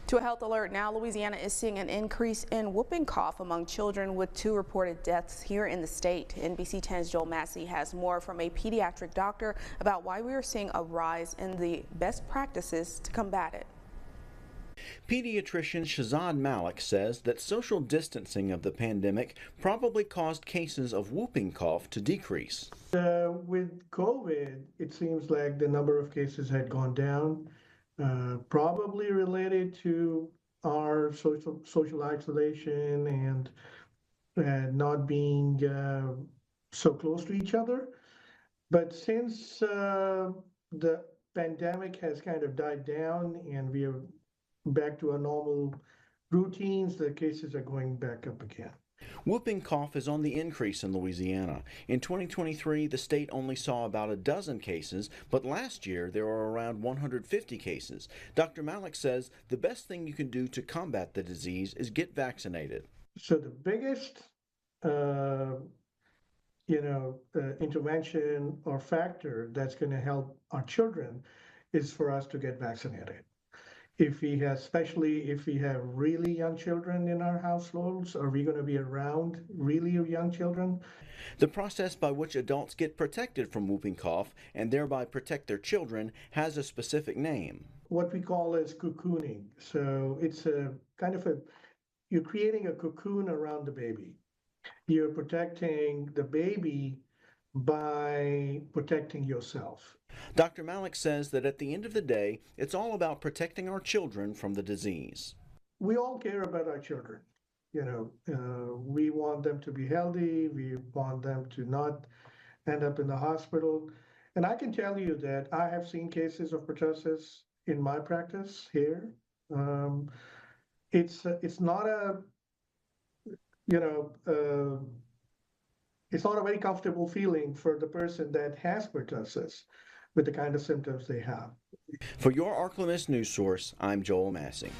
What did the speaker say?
To a health alert now, Louisiana is seeing an increase in whooping cough among children, with 2 reported deaths here in the state. NBC 10's Joel Massey has more from a pediatric doctor about why we are seeing a rise in the best practices to combat it. Pediatrician Shazad Malik says that social distancing of the pandemic probably caused cases of whooping cough to decrease. With COVID, it seems like the number of cases had gone down, probably related to our social isolation and not being so close to each other. But since the pandemic has kind of died down and we are back to our normal routines, the cases are going back up again. Whooping cough is on the increase in Louisiana. In 2023, the state only saw about a dozen cases, but last year there were around 150 cases. Dr. Malik says the best thing you can do to combat the disease is get vaccinated. So the biggest intervention or factor that's going to help our children is for us to get vaccinated. Especially if we have really young children in our households, are we going to be around really young children? The process by which adults get protected from whooping cough and thereby protect their children has a specific name. What we call is cocooning. So it's you're creating a cocoon around the baby. You're protecting the baby by protecting yourself. Dr. Malik says that at the end of the day, it's all about protecting our children from the disease. We all care about our children. We want them to be healthy. We want them to not end up in the hospital. And I can tell you that I have seen cases of pertussis in my practice here. It's not it's not a very comfortable feeling for the person that has pertussis with the kind of symptoms they have. For your ArkLaMiss News Source, I'm Joel Massey.